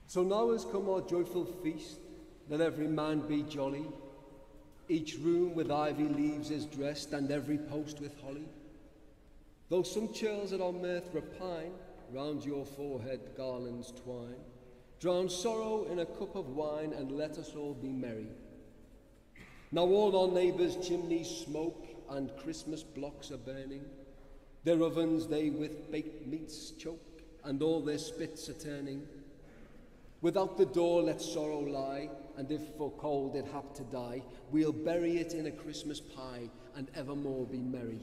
So now has come our joyful feast, let every man be jolly. Each room with ivy leaves is dressed, and every post with holly. Though some churls at our mirth repine, round your forehead garlands twine. Drown sorrow in a cup of wine, and let us all be merry. Now all our neighbours' chimneys smoke, and Christmas blocks are burning. Their ovens they with baked meats choke, and all their spits are turning. Without the door let sorrow lie, and if for cold it hap to die, we'll bury it in a Christmas pie, and evermore be merry.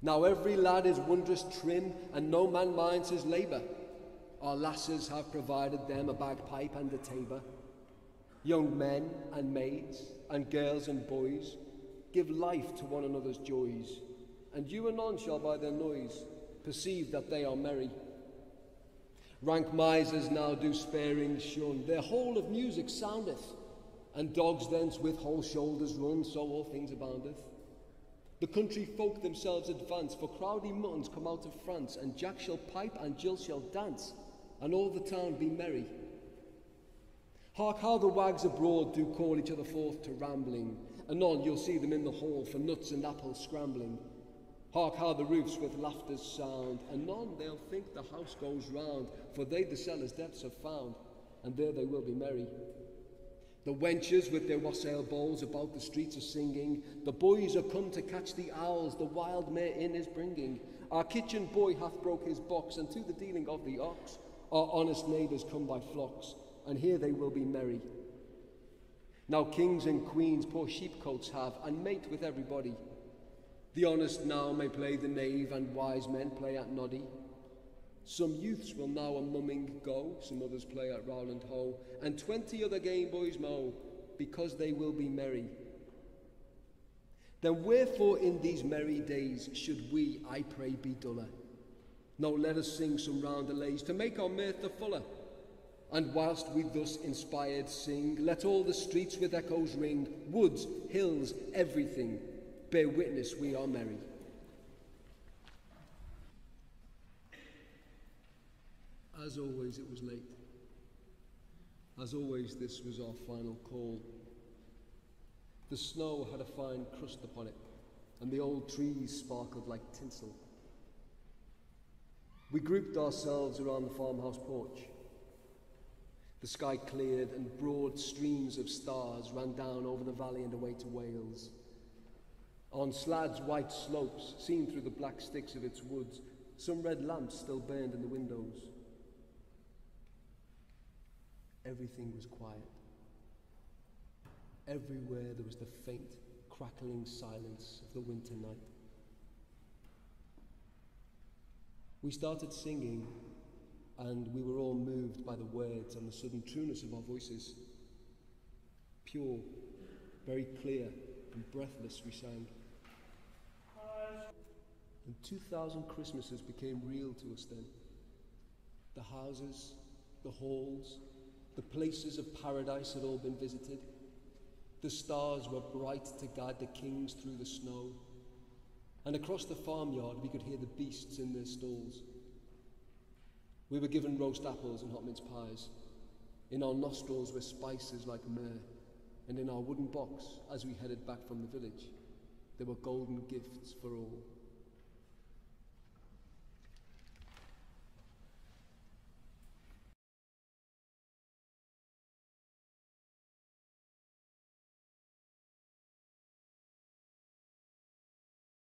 Now every lad is wondrous trim, and no man minds his labour. Our lasses have provided them a bagpipe and a tabor. Young men and maids, and girls and boys, give life to one another's joys, and you anon shall by their noise perceive that they are merry. Rank misers now do sparing shun, their whole of music soundeth, and dogs thence with whole shoulders run, so all things aboundeth. The country folk themselves advance, for crowdy muttons come out of France, and Jack shall pipe and Jill shall dance, and all the town be merry. Hark how the wags abroad do call each other forth to rambling, anon you'll see them in the hall for nuts and apples scrambling. Hark how the roofs with laughters sound, anon they'll think the house goes round, for they the cellar's depths have found, and there they will be merry. The wenches with their wassail bowls about the streets are singing, the boys are come to catch the owls, the wild mare in is bringing. Our kitchen boy hath broke his box, and to the dealing of the ox, our honest neighbours come by flocks, and here they will be merry. Now kings and queens poor sheepcoats have, and mate with everybody. The honest now may play the knave, and wise men play at noddy. Some youths will now a mumming go, some others play at Rowland Ho, and 20 other game boys mow, because they will be merry. Then wherefore in these merry days should we, I pray, be duller? No, let us sing some roundelays to make our mirth the fuller. And whilst we thus inspired sing, let all the streets with echoes ring, woods, hills, everything, bear witness we are merry. As always, it was late. As always, this was our final call. The snow had a fine crust upon it, and the old trees sparkled like tinsel. We grouped ourselves around the farmhouse porch. The sky cleared, and broad streams of stars ran down over the valley and away to Wales. On Slad's white slopes, seen through the black sticks of its woods, some red lamps still burned in the windows. Everything was quiet. Everywhere there was the faint, crackling silence of the winter night. We started singing, and we were all moved by the words and the sudden trueness of our voices. Pure, very clear, and breathless we sang. And 2,000 Christmases became real to us then. The houses, the halls, the places of paradise had all been visited. The stars were bright to guide the kings through the snow. And across the farmyard we could hear the beasts in their stalls. We were given roast apples and hot mince pies. In our nostrils were spices like myrrh, and in our wooden box, as we headed back from the village, there were golden gifts for all.